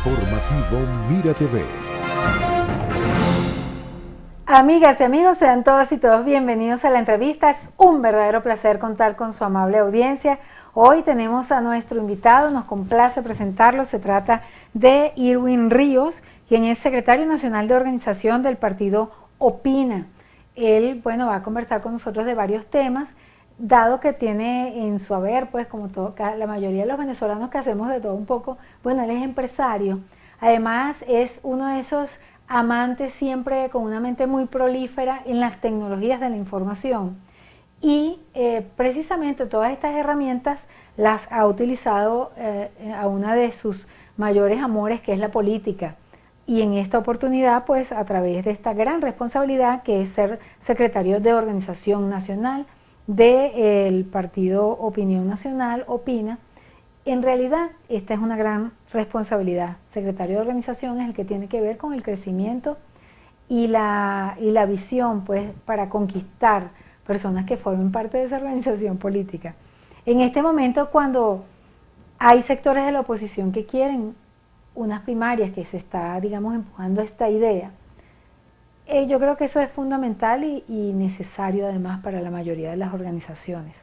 Informativo Mira TV. Amigas y amigos, sean todas y todos bienvenidos a la entrevista. Es un verdadero placer contar con su amable audiencia. Hoy tenemos a nuestro invitado, nos complace presentarlo. Se trata de Irwin Ríos, quien es secretario nacional de organización del partido Opina. Él, va a conversar con nosotros de varios temas, dado que tiene en su haber, pues como la mayoría de los venezolanos que hacemos de todo un poco, él es empresario. Además es uno de esos amantes siempre con una mente muy prolífera en las tecnologías de la información. Y precisamente todas estas herramientas las ha utilizado a una de sus mayores amores, que es la política. Y en esta oportunidad, pues a través de esta gran responsabilidad que es ser secretario de Organización Nacional del Partido Opinión Nacional, Opina, en realidad esta es una gran responsabilidad. Secretario de Organización es el que tiene que ver con el crecimiento y la visión, pues, para conquistar personas que formen parte de esa organización política. En este momento, cuando hay sectores de la oposición que quieren unas primarias, que se está, empujando esta idea, yo creo que eso es fundamental y necesario además para la mayoría de las organizaciones.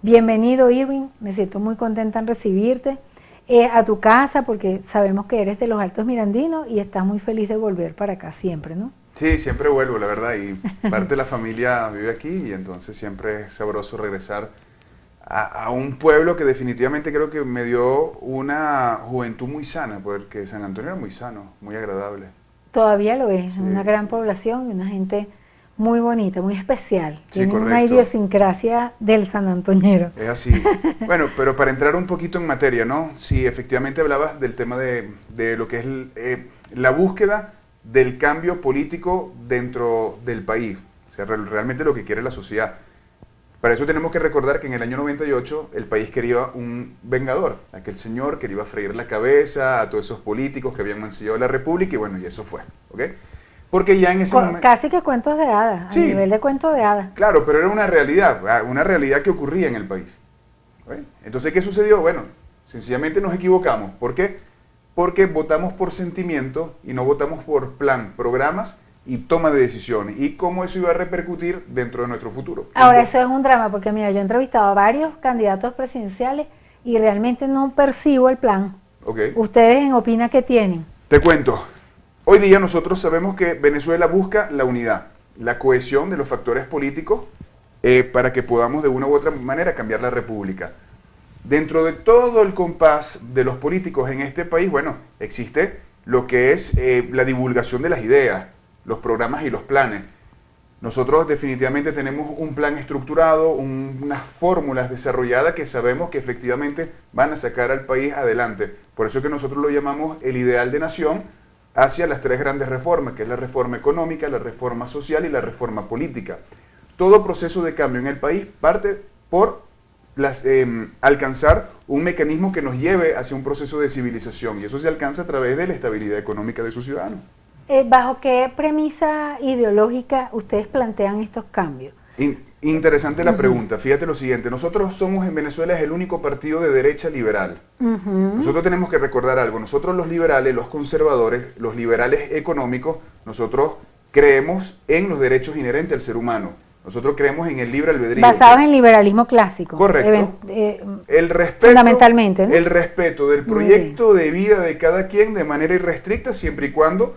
Bienvenido, Irwin, me siento muy contenta en recibirte a tu casa, porque sabemos que eres de los Altos Mirandinos y estás muy feliz de volver para acá siempre, ¿no? Sí, siempre vuelvo, la verdad, y parte de la familia vive aquí y entonces siempre es sabroso regresar a un pueblo que definitivamente creo que me dio una juventud muy sana, porque San Antonio era muy sano, muy agradable. Todavía lo es, Sí, una gran sí. población y una gente muy bonita, muy especial. Sí, Tiene una correcto. idiosincrasia del sanantoñero. Es así. Bueno, pero para entrar un poquito en materia, ¿no? Sí, efectivamente hablabas del tema de lo que es la búsqueda del cambio político dentro del país, o sea, realmente lo que quiere la sociedad. Para eso tenemos que recordar que en el año 98 el país quería un vengador, aquel señor que le iba a freír la cabeza a todos esos políticos que habían mancillado la república y eso fue, ¿ok? Porque ya en ese momento... Casi que cuentos de hadas, Sí, a nivel de cuentos de hadas. claro, pero era una realidad que ocurría en el país. ¿Ok? Entonces, ¿qué sucedió? Bueno, sencillamente nos equivocamos. ¿Por qué? Porque votamos por sentimiento y no votamos por plan, programas y toma de decisiones. Y cómo eso iba a repercutir dentro de nuestro futuro. Ahora, eso es un drama, porque mira, yo he entrevistado a varios candidatos presidenciales y realmente no percibo el plan. Ok. ¿Ustedes en Opina qué tienen? Te cuento. Hoy día nosotros sabemos que Venezuela busca la unidad, la cohesión de los factores políticos para que podamos de una u otra manera cambiar la república. Dentro de todo el compás de los políticos en este país, existe lo que es la divulgación de las ideas, los programas y los planes. Nosotros definitivamente tenemos un plan estructurado, unas fórmulas desarrolladas que sabemos que efectivamente van a sacar al país adelante. Por eso que nosotros lo llamamos el ideal de nación hacia las tres grandes reformas, que es la reforma económica, la reforma social y la reforma política. Todo proceso de cambio en el país parte por alcanzar un mecanismo que nos lleve hacia un proceso de civilización, y eso se alcanza a través de la estabilidad económica de sus ciudadanos. ¿Bajo qué premisa ideológica ustedes plantean estos cambios? Interesante la pregunta. Fíjate lo siguiente, nosotros somos en Venezuela es el único partido de derecha liberal. Nosotros tenemos que recordar algo, nosotros los liberales, los conservadores, los liberales económicos, nosotros creemos en los derechos inherentes al ser humano. Nosotros creemos en el libre albedrío. Basados en liberalismo clásico. Correcto. El respeto, fundamentalmente, ¿no? El respeto del proyecto de vida de cada quien de manera irrestricta, siempre y cuando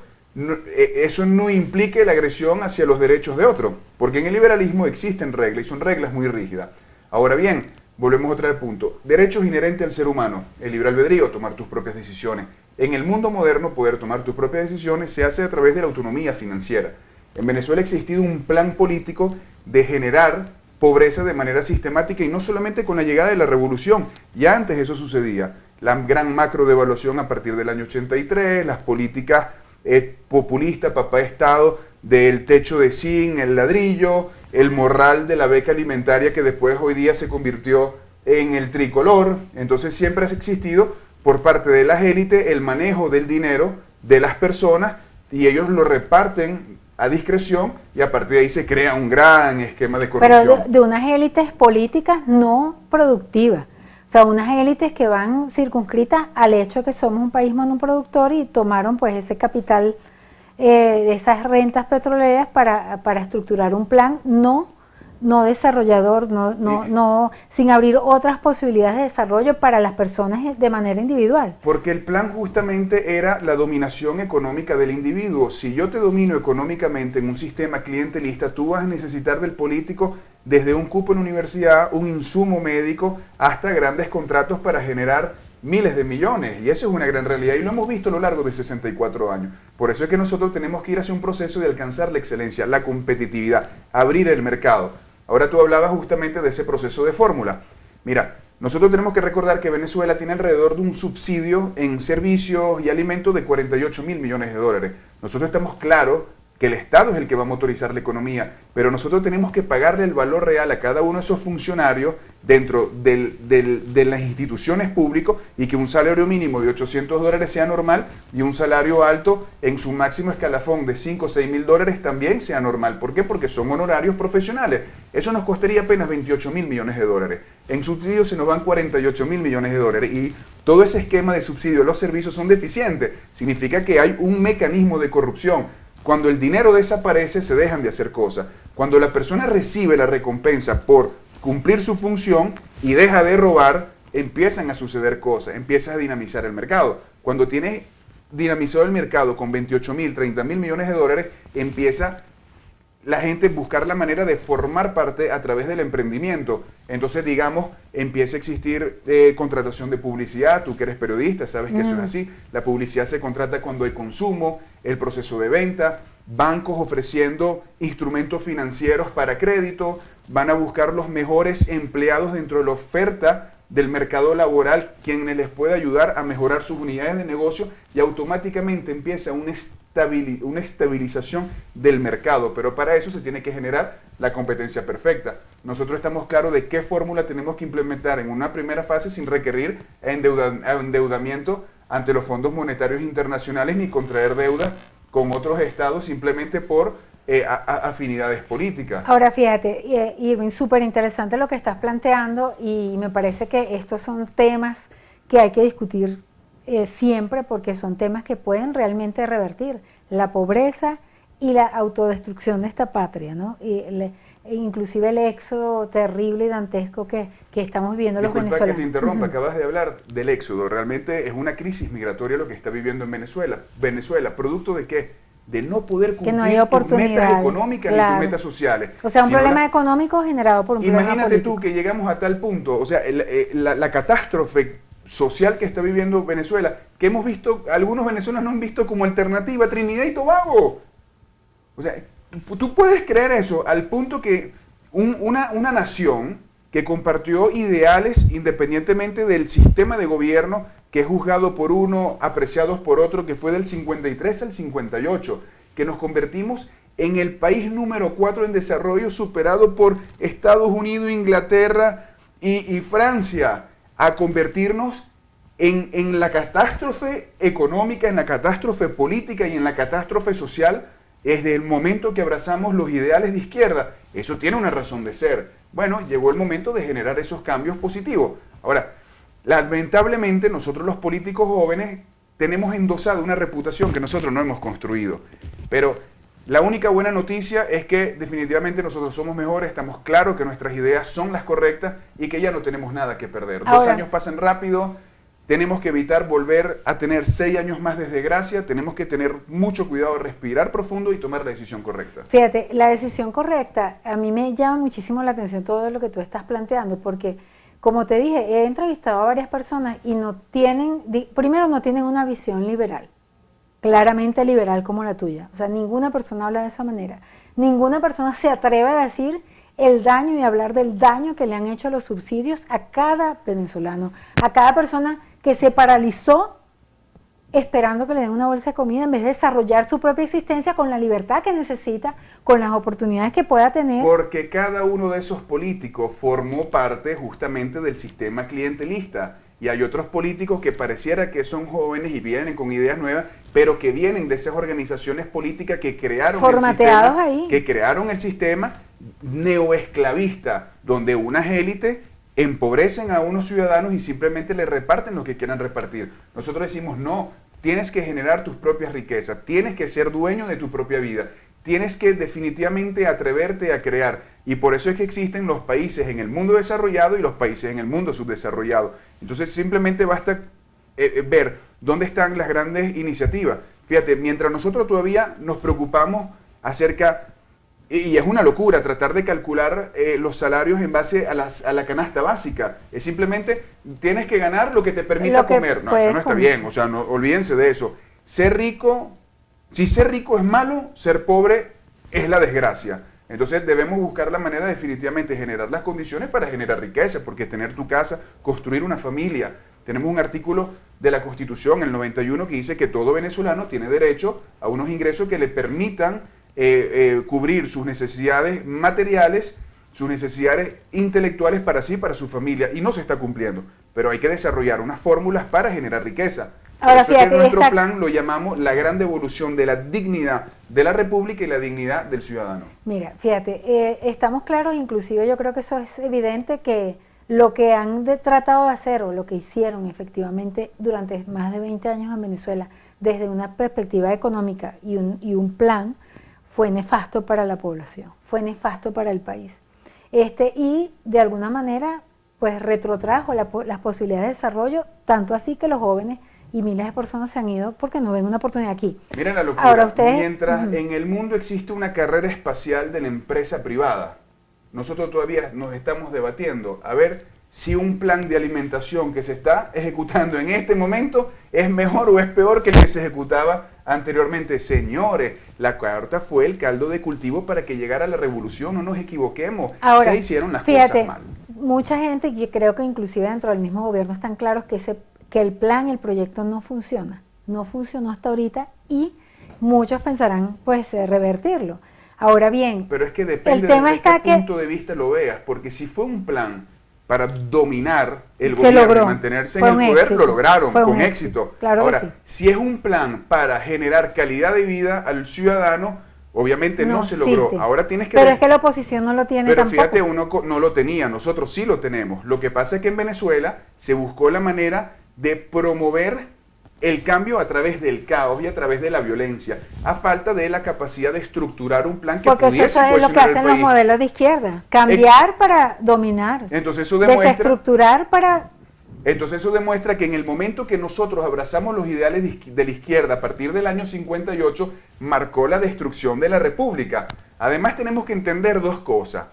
eso no implique la agresión hacia los derechos de otro. Porque en el liberalismo existen reglas y son reglas muy rígidas. Ahora bien, volvemos otra vez al punto. Derechos inherentes al ser humano. El libre albedrío, tomar tus propias decisiones. En el mundo moderno, poder tomar tus propias decisiones se hace a través de la autonomía financiera. En Venezuela ha existido un plan político de generar pobreza de manera sistemática y no solamente con la llegada de la revolución, ya antes eso sucedía. La gran macro devaluación a partir del año 83, las políticas populistas, papá Estado, del techo de zinc, el ladrillo, el morral de la beca alimentaria que después hoy día se convirtió en el tricolor. Entonces siempre ha existido por parte de las élites el manejo del dinero de las personas y ellos lo reparten a discreción y a partir de ahí se crea un gran esquema de corrupción. Pero de unas élites políticas no productivas. O sea, unas élites que van circunscritas al hecho de que somos un país monoproductor y tomaron pues ese capital de esas rentas petroleras para estructurar un plan no desarrollador, sin abrir otras posibilidades de desarrollo para las personas de manera individual. Porque el plan justamente era la dominación económica del individuo. Si yo te domino económicamente en un sistema clientelista, tú vas a necesitar del político desde un cupo en universidad, un insumo médico, hasta grandes contratos para generar miles de millones. Y eso es una gran realidad y lo hemos visto a lo largo de 64 años. Por eso es que nosotros tenemos que ir hacia un proceso de alcanzar la excelencia, la competitividad, abrir el mercado. Ahora tú hablabas justamente de ese proceso de fórmula. Mira, nosotros tenemos que recordar que Venezuela tiene alrededor de un subsidio en servicios y alimentos de 48.000 millones de dólares. Nosotros estamos claros que el Estado es el que va a motorizar la economía, pero nosotros tenemos que pagarle el valor real a cada uno de esos funcionarios dentro de las instituciones públicas y que un salario mínimo de 800 dólares sea normal y un salario alto en su máximo escalafón de 5 o 6 mil dólares también sea normal. ¿Por qué? Porque son honorarios profesionales. Eso nos costaría apenas 28.000 millones de dólares. En subsidios se nos van 48.000 millones de dólares y todo ese esquema de subsidio de los servicios son deficientes. Significa que hay un mecanismo de corrupción. Cuando el dinero desaparece, se dejan de hacer cosas. Cuando la persona recibe la recompensa por cumplir su función y deja de robar, empiezan a suceder cosas, empiezas a dinamizar el mercado. Cuando tienes dinamizado el mercado con 28.000, 30.000 millones de dólares, empieza la gente buscar la manera de formar parte a través del emprendimiento. Entonces, digamos, empieza a existir contratación de publicidad. Tú que eres periodista, sabes que eso es así. La publicidad se contrata cuando hay consumo, el proceso de venta, bancos ofreciendo instrumentos financieros para crédito, van a buscar los mejores empleados dentro de la oferta del mercado laboral, quien les puede ayudar a mejorar sus unidades de negocio y automáticamente empieza una estabilización del mercado, pero para eso se tiene que generar la competencia perfecta. Nosotros estamos claros de qué fórmula tenemos que implementar en una primera fase sin requerir endeudamiento ante los fondos monetarios internacionales ni contraer deuda con otros estados simplemente por afinidades políticas. Ahora fíjate, Irving, súper interesante lo que estás planteando y me parece que estos son temas que hay que discutir siempre porque son temas que pueden realmente revertir la pobreza y la autodestrucción de esta patria, ¿no? Inclusive el éxodo terrible y dantesco que estamos viviendo los venezolanos. Disculpa que te interrumpa, acabas de hablar del éxodo. Realmente es una crisis migratoria lo que está viviendo en Venezuela. ¿Venezuela producto de qué? De no poder cumplir tus metas económicas ni tus metas sociales. O sea, un problema económico generado por un problema político. Imagínate tú que llegamos a tal punto, o sea, la catástrofe social que está viviendo Venezuela, que hemos visto, algunos venezolanos no han visto como alternativa Trinidad y Tobago. O sea, tú puedes creer eso al punto que una nación que compartió ideales independientemente del sistema de gobierno, que es juzgado por uno, apreciados por otro, que fue del 53 al 58, que nos convertimos en el país número 4 en desarrollo, superado por Estados Unidos, Inglaterra y Francia, a convertirnos en la catástrofe económica, en la catástrofe política y en la catástrofe social desde el momento que abrazamos los ideales de izquierda. Eso tiene una razón de ser. Bueno, llegó el momento de generar esos cambios positivos. Ahora, lamentablemente nosotros los políticos jóvenes tenemos endosada una reputación que nosotros no hemos construido. Pero la única buena noticia es que definitivamente nosotros somos mejores, estamos claros que nuestras ideas son las correctas y que ya no tenemos nada que perder. Ahora, 2 años pasan rápido, tenemos que evitar volver a tener 6 años más de desgracia, tenemos que tener mucho cuidado, respirar profundo y tomar la decisión correcta. Fíjate, la decisión correcta, a mí me llama muchísimo la atención todo lo que tú estás planteando, porque como te dije, he entrevistado a varias personas y primero no tienen una visión liberal, claramente liberal como la tuya. O sea, ninguna persona habla de esa manera. Ninguna persona se atreve a decir el daño y hablar del daño que le han hecho los subsidios a cada venezolano, a cada persona que se paralizó esperando que le den una bolsa de comida en vez de desarrollar su propia existencia con la libertad que necesita, con las oportunidades que pueda tener. Porque cada uno de esos políticos formó parte justamente del sistema clientelista. Y hay otros políticos que pareciera que son jóvenes y vienen con ideas nuevas, pero que vienen de esas organizaciones políticas que crearon el sistema neoesclavista, donde unas élites empobrecen a unos ciudadanos y simplemente le reparten lo que quieran repartir. Nosotros decimos, no, tienes que generar tus propias riquezas, tienes que ser dueño de tu propia vida, tienes que definitivamente atreverte a crear. Y por eso es que existen los países en el mundo desarrollado y los países en el mundo subdesarrollado. Entonces simplemente basta ver dónde están las grandes iniciativas. Fíjate, mientras nosotros todavía nos preocupamos acerca, y es una locura tratar de calcular los salarios en base a la canasta básica. Es simplemente, tienes que ganar lo que te permita comer. No, eso no está bien, o sea, no, olvídense de eso. Ser rico, si ser rico es malo, ser pobre es la desgracia. Entonces debemos buscar la manera definitivamente de generar las condiciones para generar riqueza, porque tener tu casa, construir una familia. Tenemos un artículo de la Constitución, el 91, que dice que todo venezolano tiene derecho a unos ingresos que le permitan cubrir sus necesidades materiales, sus necesidades intelectuales para sí y para su familia, y no se está cumpliendo, pero hay que desarrollar unas fórmulas para generar riqueza. Ahora, por eso fíjate, es que nuestro plan lo llamamos la gran devolución de la dignidad de la República y la dignidad del ciudadano. Mira, fíjate, estamos claros, inclusive yo creo que eso es evidente, que lo que han tratado de hacer o lo que hicieron efectivamente durante más de 20 años en Venezuela, desde una perspectiva económica y un plan, fue nefasto para la población, fue nefasto para el país. Y de alguna manera, pues retrotrajo las posibilidades de desarrollo, tanto así que los jóvenes y miles de personas se han ido porque no ven una oportunidad aquí. Miren la locura, ahora, mientras en el mundo existe una carrera espacial de la empresa privada, nosotros todavía nos estamos debatiendo a ver si un plan de alimentación que se está ejecutando en este momento es mejor o es peor que el que se ejecutaba anteriormente. Señores, la carta fue el caldo de cultivo para que llegara la revolución, no nos equivoquemos. Ahora, se hicieron las cosas mal. Mucha gente, y yo creo que inclusive dentro del mismo gobierno están claros que el plan, el proyecto no funciona, no funcionó hasta ahorita y muchos pensarán pues revertirlo. Ahora bien, pero es que depende de qué punto de vista lo veas, porque si fue un plan para dominar el gobierno y mantenerse en el poder, lo lograron con éxito. Claro. Ahora, si es un plan para generar calidad de vida al ciudadano, obviamente no se logró. Ahora tienes que... Pero es que la oposición no lo tiene pero tampoco. Fíjate, uno no lo tenía, nosotros sí lo tenemos. Lo que pasa es que en Venezuela se buscó la manera de promover el cambio a través del caos y a través de la violencia, a falta de la capacidad de estructurar un plan que pudiese eso es lo que hacen los modelos de izquierda, cambiar para dominar, entonces eso demuestra, desestructurar para... Entonces eso demuestra que en el momento que nosotros abrazamos los ideales de la izquierda a partir del año 58, marcó la destrucción de la República. Además tenemos que entender dos cosas.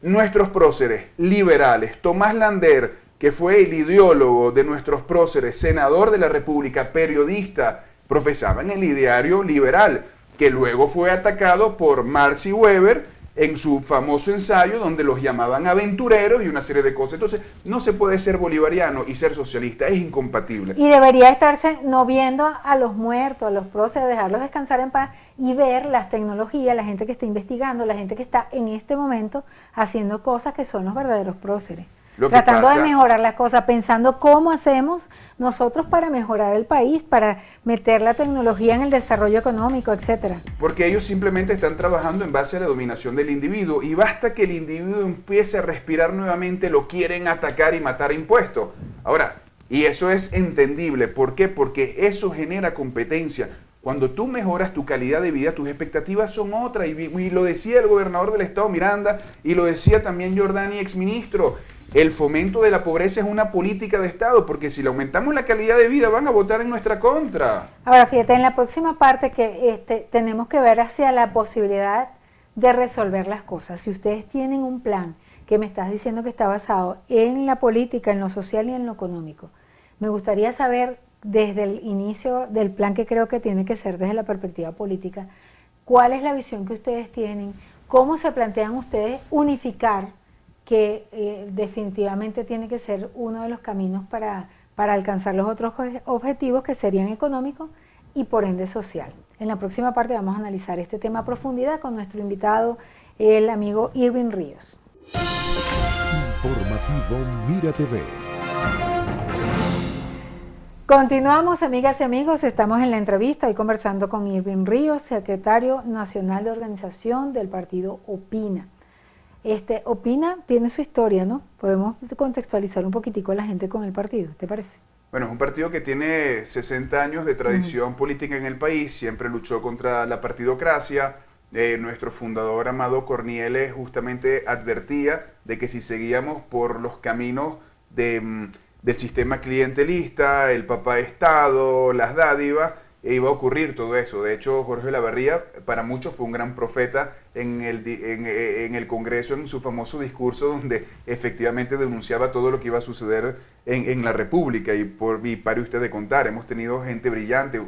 Nuestros próceres liberales, Tomás Lander, que fue el ideólogo de nuestros próceres, senador de la República, periodista, profesaban el ideario liberal, que luego fue atacado por Marx y Weber en su famoso ensayo donde los llamaban aventureros y una serie de cosas. Entonces, no se puede ser bolivariano y ser socialista, es incompatible. Y debería estarse no viendo a los muertos, a los próceres, dejarlos descansar en paz y ver las tecnologías, la gente que está investigando, la gente que está en este momento haciendo cosas que son los verdaderos próceres. Tratando de mejorar las cosas, pensando cómo hacemos nosotros para mejorar el país, para meter la tecnología en el desarrollo económico, etcétera. Porque ellos simplemente están trabajando en base a la dominación del individuo y basta que el individuo empiece a respirar nuevamente, lo quieren atacar y matar a impuestos. Ahora, y eso es entendible, ¿por qué? Porque eso genera competencia. Cuando tú mejoras tu calidad de vida, tus expectativas son otras, y lo decía el gobernador del estado Miranda, y lo decía también Giordani, exministro. El fomento de la pobreza es una política de Estado, porque si le aumentamos la calidad de vida van a votar en nuestra contra. Ahora, fíjate, en la próxima parte que tenemos que ver hacia la posibilidad de resolver las cosas. Si ustedes tienen un plan que me estás diciendo que está basado en la política, en lo social y en lo económico, me gustaría saber desde el inicio del plan, que creo que tiene que ser desde la perspectiva política, cuál es la visión que ustedes tienen, cómo se plantean ustedes unificar, que definitivamente tiene que ser uno de los caminos para alcanzar los otros objetivos, que serían económicos y por ende social. En la próxima parte vamos a analizar este tema a profundidad con nuestro invitado, el amigo Irving Ríos. Informativo Mira TV. Continuamos, amigas y amigos, estamos en la entrevista hoy conversando con Irving Ríos, secretario nacional de organización del partido Opina. opina, tiene su historia, ¿no? Podemos contextualizar un poquitico a la gente con el partido, ¿te parece? Bueno, es un partido que tiene 60 años de tradición política en el país, siempre luchó contra la partidocracia. Nuestro fundador, Amado Cornieles, justamente advertía de que si seguíamos por los caminos del sistema clientelista, el papá Estado, las dádivas, iba a ocurrir todo eso. De hecho, Jorge Lavarría, para muchos, fue un gran profeta en el Congreso, en su famoso discurso, donde efectivamente denunciaba todo lo que iba a suceder en la República. Y pare usted de contar, hemos tenido gente brillante.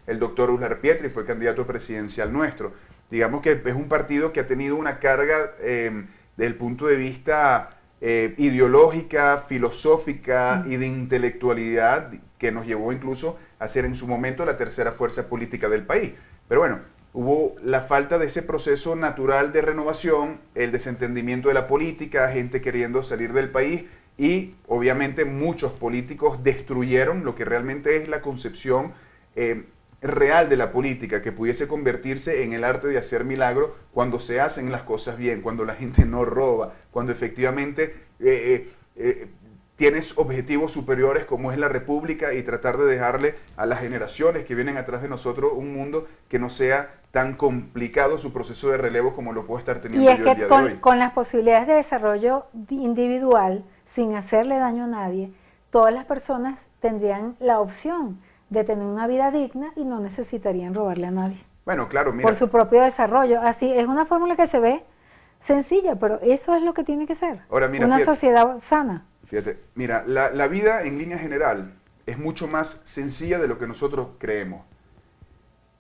El doctor Uslar Pietri fue candidato presidencial nuestro. Digamos que es un partido que ha tenido una carga desde el punto de vista ideológica, filosófica y de intelectualidad, que nos llevó incluso a ser en su momento la tercera fuerza política del país. Pero bueno, hubo la falta de ese proceso natural de renovación, el desentendimiento de la política, gente queriendo salir del país y obviamente muchos políticos destruyeron lo que realmente es la concepción real de la política, que pudiese convertirse en el arte de hacer milagros cuando se hacen las cosas bien, cuando la gente no roba, cuando efectivamente tienes objetivos superiores como es la República y tratar de dejarle a las generaciones que vienen atrás de nosotros un mundo que no sea tan complicado su proceso de relevo como lo puedo estar teniendo yo el día de hoy. Con las posibilidades de desarrollo individual, sin hacerle daño a nadie, todas las personas tendrían la opción de tener una vida digna y no necesitarían robarle a nadie. Bueno, claro, mira. Por su propio desarrollo. Así es una fórmula que se ve sencilla, pero eso es lo que tiene que ser. Ahora, mira, una sociedad sana. Fíjate, mira, la vida en línea general es mucho más sencilla de lo que nosotros creemos.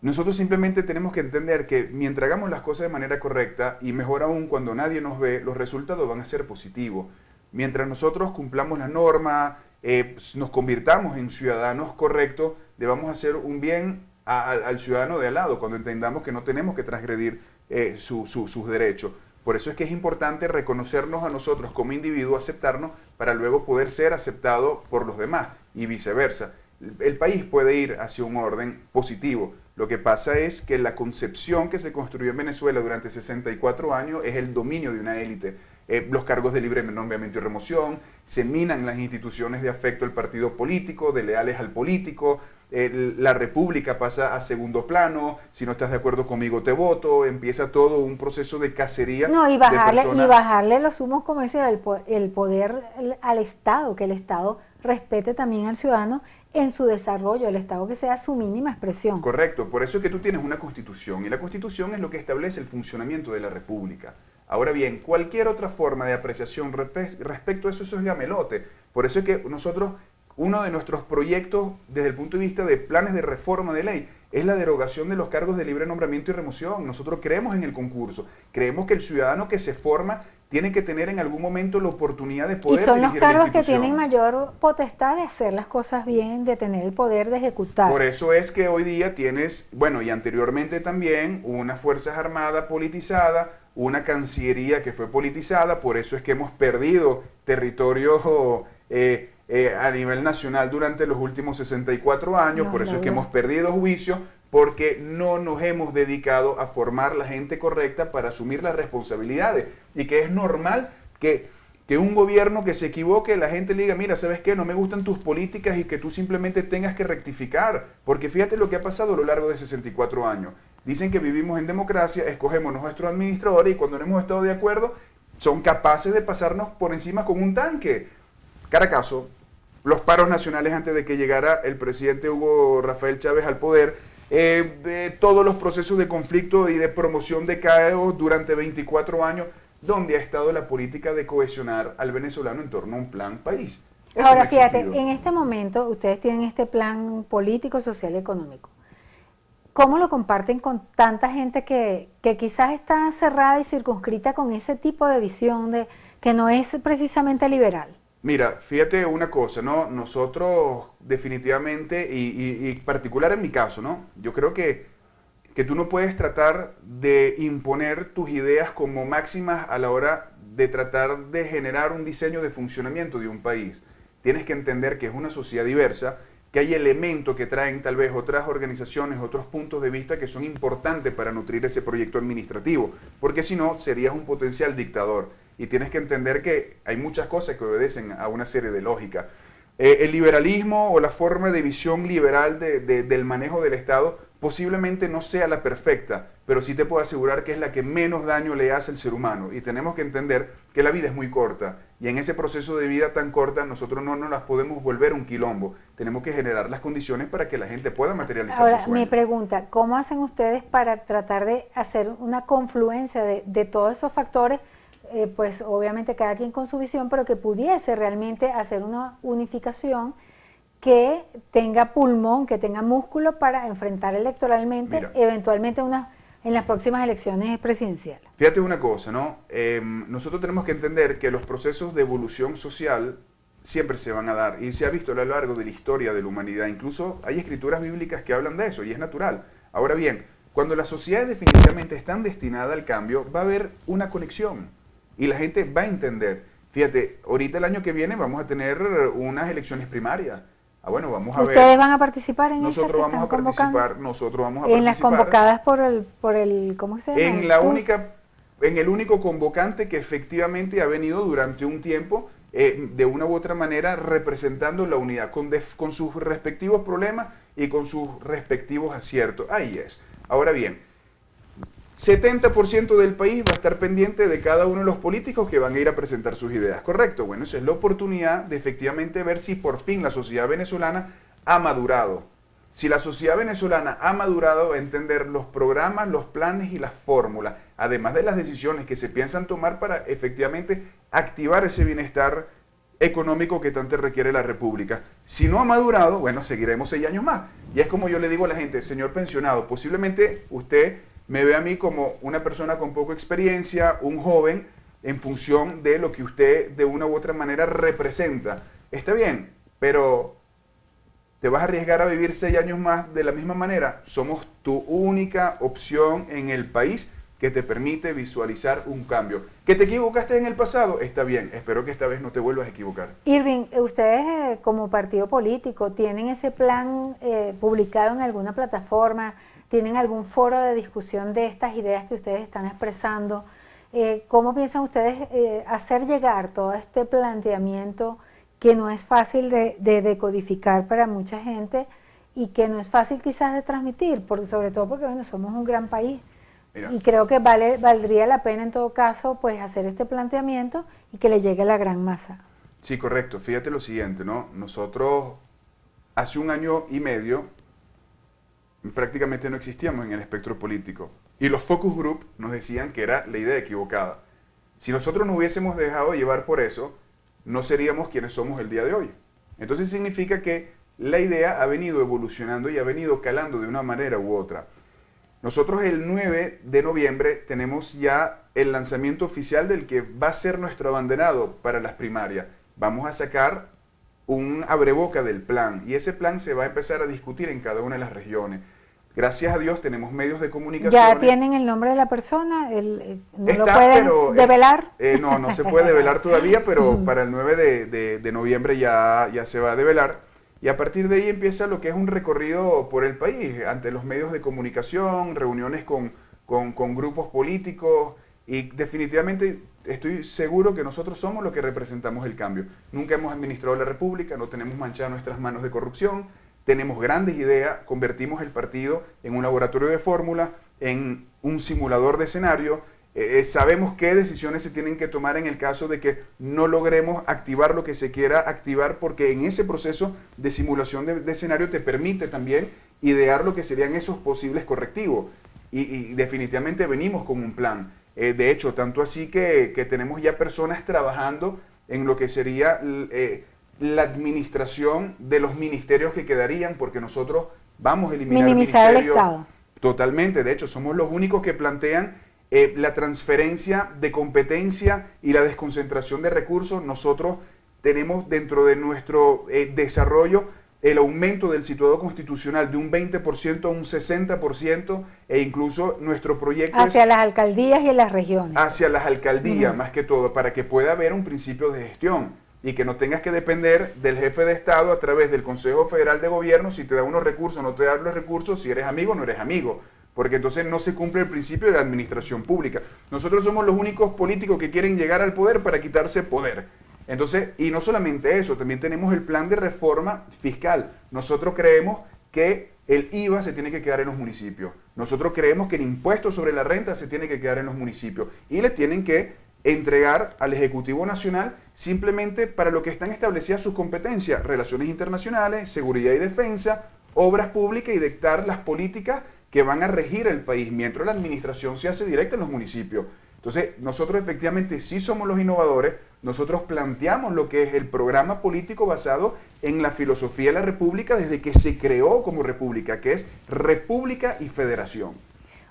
Nosotros simplemente tenemos que entender que mientras hagamos las cosas de manera correcta, y mejor aún cuando nadie nos ve, los resultados van a ser positivos. Mientras nosotros cumplamos la norma, nos convirtamos en ciudadanos correctos, le vamos a hacer un bien al ciudadano de al lado, cuando entendamos que no tenemos que transgredir sus derechos. Por eso es que es importante reconocernos a nosotros como individuos, aceptarnos, para luego poder ser aceptados por los demás y viceversa. El país puede ir hacia un orden positivo. Lo que pasa es que la concepción que se construyó en Venezuela durante 64 años es el dominio de una élite. Los cargos de libre nombramiento y remoción, se minan las instituciones de afecto al partido político, de leales al político, la república pasa a segundo plano, si no estás de acuerdo conmigo te voto, empieza todo un proceso de cacería. No, y bajarle los humos, como dice, el poder al Estado, que el Estado respete también al ciudadano en su desarrollo, el Estado que sea su mínima expresión. Correcto, por eso es que tú tienes una constitución, y la constitución es lo que establece el funcionamiento de la república. Ahora bien, cualquier otra forma de apreciación respecto a eso es gamelote. Por eso es que nosotros, uno de nuestros proyectos desde el punto de vista de planes de reforma de ley es la derogación de los cargos de libre nombramiento y remoción. Nosotros creemos en el concurso, creemos que el ciudadano que se forma tiene que tener en algún momento la oportunidad de poder dirigir la institución. Y son los cargos que tienen mayor potestad de hacer las cosas bien, de tener el poder de ejecutar. Por eso es que hoy día tienes, bueno, y anteriormente también, unas Fuerzas Armadas politizadas, una Cancillería que fue politizada, por eso es que hemos perdido territorio a nivel nacional durante los últimos 64 años, por eso es que hemos perdido juicios, porque no nos hemos dedicado a formar la gente correcta para asumir las responsabilidades, y que es normal que un gobierno que se equivoque, la gente le diga, mira, ¿sabes qué? No me gustan tus políticas, y que tú simplemente tengas que rectificar, porque fíjate lo que ha pasado a lo largo de 64 años. Dicen que vivimos en democracia, escogemos nuestros administradores y cuando no hemos estado de acuerdo, son capaces de pasarnos por encima con un tanque. Caracazo, los paros nacionales antes de que llegara el presidente Hugo Rafael Chávez al poder, de todos los procesos de conflicto y de promoción de caos durante 24 años, donde ha estado la política de cohesionar al venezolano en torno a un plan país. Eso Ahora, no ha fíjate, existido. en este momento ustedes tienen este plan político, social y económico. ¿Cómo lo comparten con tanta gente que quizás está cerrada y circunscrita con ese tipo de visión de que no es precisamente liberal? Mira, fíjate una cosa, ¿no? Nosotros definitivamente, y particular en mi caso, ¿no? Yo creo que tú no puedes tratar de imponer tus ideas como máximas a la hora de tratar de generar un diseño de funcionamiento de un país. Tienes que entender que es una sociedad diversa, que hay elementos que traen tal vez otras organizaciones, otros puntos de vista que son importantes para nutrir ese proyecto administrativo, porque si no, serías un potencial dictador. y tienes que entender que hay muchas cosas que obedecen a una serie de lógica. El liberalismo o la forma de visión liberal del manejo del Estado posiblemente no sea la perfecta, pero sí te puedo asegurar que es la que menos daño le hace al ser humano. Y tenemos que entender que la vida es muy corta. Y en ese proceso de vida tan corta, nosotros no nos las podemos volver un quilombo. Tenemos que generar las condiciones para que la gente pueda materializar Ahora, sus sueños. mi pregunta, ¿cómo hacen ustedes para tratar de hacer una confluencia de todos esos factores? Pues obviamente cada quien con su visión, pero que pudiese realmente hacer una unificación que tenga pulmón, que tenga músculo para enfrentar electoralmente, Mira, eventualmente en las próximas elecciones presidenciales. Fíjate una cosa, ¿no? Nosotros tenemos que entender que los procesos de evolución social siempre se van a dar y se ha visto a lo largo de la historia de la humanidad. Incluso hay escrituras bíblicas que hablan de eso y es natural. Ahora bien, cuando las sociedades definitivamente están destinadas al cambio, va a haber una conexión y la gente va a entender. Fíjate, ahorita el año que viene vamos a tener unas elecciones primarias. Bueno, vamos a ver. ¿Ustedes van a participar en Nosotros vamos a participar, en las convocadas por el ¿cómo se llama? En el único convocante que efectivamente ha venido durante un tiempo, de una u otra manera, representando la unidad, con sus respectivos problemas y con sus respectivos aciertos. Ahí es. Ahora bien, 70% del país va a estar pendiente de cada uno de los políticos que van a ir a presentar sus ideas, ¿correcto? Bueno, esa es la oportunidad de efectivamente ver si por fin la sociedad venezolana ha madurado. Si la sociedad venezolana ha madurado a entender los programas, los planes y las fórmulas, además de las decisiones que se piensan tomar para efectivamente activar ese bienestar económico que tanto requiere la República. Si no ha madurado, bueno, seguiremos 6 años más. Y es como yo le digo a la gente, señor pensionado, posiblemente usted me ve a mí como una persona con poca experiencia, un joven, en función de lo que usted de una u otra manera representa. Está bien, pero ¿te vas a arriesgar a vivir 6 años más de la misma manera? Somos tu única opción en el país que te permite visualizar un cambio. ¿Que te equivocaste en el pasado? Está bien, espero que esta vez no te vuelvas a equivocar. Irving, ustedes como partido político, ¿tienen ese plan publicado en alguna plataforma? ¿Tienen algún foro de discusión de estas ideas que ustedes están expresando? ¿Cómo piensan ustedes hacer llegar todo este planteamiento que no es fácil de decodificar para mucha gente y que no es fácil quizás de transmitir, sobre todo porque bueno, somos un gran país? Mira. Y creo que valdría la pena en todo caso pues hacer este planteamiento y que le llegue a la gran masa. Sí, correcto. Fíjate lo siguiente, ¿no? Nosotros hace 1 año y medio prácticamente no existíamos en el espectro político. Y los focus group nos decían que era la idea equivocada. Si nosotros nos hubiésemos dejado llevar por eso, no seríamos quienes somos el día de hoy. Entonces significa que la idea ha venido evolucionando y ha venido calando de una manera u otra. Nosotros el 9 de noviembre tenemos ya el lanzamiento oficial del que va a ser nuestro abanderado para las primarias. Vamos a sacar un abreboca del plan y ese plan se va a empezar a discutir en cada una de las regiones. Gracias a Dios tenemos medios de comunicación. ¿Ya tienen el nombre de la persona? ¿No lo pueden develar? No se puede develar todavía, pero para el 9 de noviembre ya se va a develar. Y a partir de ahí empieza lo que es un recorrido por el país, ante los medios de comunicación, reuniones con grupos políticos y definitivamente estoy seguro que nosotros somos los que representamos el cambio. Nunca hemos administrado la República, no tenemos manchadas nuestras manos de corrupción, tenemos grandes ideas, convertimos el partido en un laboratorio de fórmula, en un simulador de escenario, sabemos qué decisiones se tienen que tomar en el caso de que no logremos activar lo que se quiera activar, porque en ese proceso de simulación de escenario te permite también idear lo que serían esos posibles correctivos y definitivamente venimos con un plan. De hecho, tanto así que tenemos ya personas trabajando en lo que sería la administración de los ministerios que quedarían, porque nosotros vamos a eliminar minimizar el Estado. Totalmente, de hecho, somos los únicos que plantean la transferencia de competencia y la desconcentración de recursos. Nosotros tenemos dentro de nuestro desarrollo el aumento del situado constitucional de un 20% a un 60% e incluso nuestro proyecto hacia las alcaldías y las regiones. Hacia las alcaldías, más que todo, para que pueda haber un principio de gestión y que no tengas que depender del jefe de Estado a través del Consejo Federal de Gobierno, si te da unos recursos o no te da los recursos, si eres amigo o no eres amigo. porque entonces no se cumple el principio de la administración pública. Nosotros somos los únicos políticos que quieren llegar al poder para quitarse poder. Entonces, y no solamente eso, también tenemos el plan de reforma fiscal. Nosotros creemos que el IVA se tiene que quedar en los municipios. Nosotros creemos que el impuesto sobre la renta se tiene que quedar en los municipios y le tienen que entregar al Ejecutivo Nacional simplemente para lo que están establecidas sus competencias, relaciones internacionales, seguridad y defensa, obras públicas y dictar las políticas que van a regir el país, mientras la administración se hace directa en los municipios. Entonces, nosotros efectivamente sí somos los innovadores, nosotros planteamos lo que es el programa político basado en la filosofía de la República desde que se creó como República, que es República y Federación.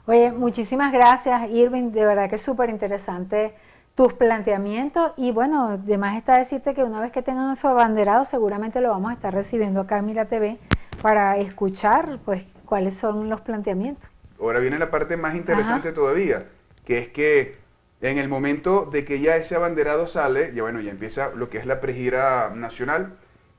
Oye, muchísimas gracias, Irving, de verdad que es súper interesante tus planteamientos y bueno, además está decirte que una vez que tengan su abanderado seguramente lo vamos a estar recibiendo acá en Mira TV para escuchar pues cuáles son los planteamientos. Ahora viene la parte más interesante todavía, que es que en el momento de que ya ese abanderado sale, ya bueno, ya empieza lo que es la pregira nacional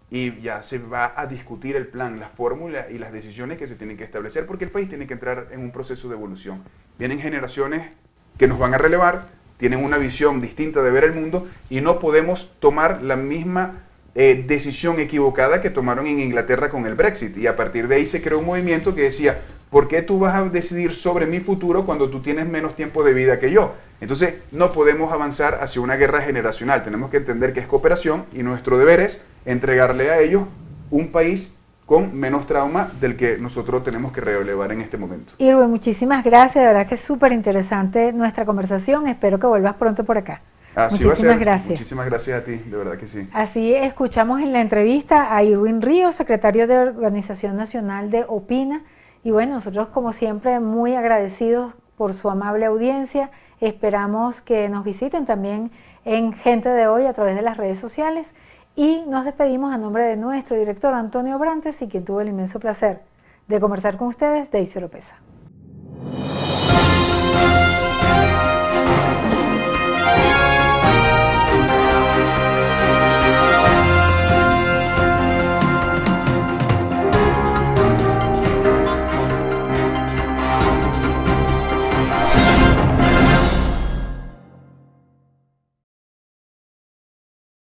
y ya se va a discutir el plan, la fórmula y las decisiones que se tienen que establecer porque el país tiene que entrar en un proceso de evolución. Vienen generaciones que nos van a relevar, tienen una visión distinta de ver el mundo y no podemos tomar la misma decisión equivocada que tomaron en Inglaterra con el Brexit. Y a partir de ahí se creó un movimiento que decía, ¿por qué tú vas a decidir sobre mi futuro cuando tú tienes menos tiempo de vida que yo? Entonces no podemos avanzar hacia una guerra generacional. Tenemos que entender que es cooperación y nuestro deber es entregarle a ellos un país con menos trauma del que nosotros tenemos que relevar en este momento. Irwin, muchísimas gracias, de verdad que es súper interesante nuestra conversación, espero que vuelvas pronto por acá. Así muchísimas va a ser. Gracias. Muchísimas gracias a ti, de verdad que sí. Así escuchamos en la entrevista a Irwin Ríos, secretario de Organización Nacional de Opina, y bueno, nosotros como siempre muy agradecidos por su amable audiencia, esperamos que nos visiten también en Gente de Hoy a través de las redes sociales, y nos despedimos a nombre de nuestro director Antonio Brantes y quien tuvo el inmenso placer de conversar con ustedes, Daisy Oropesa.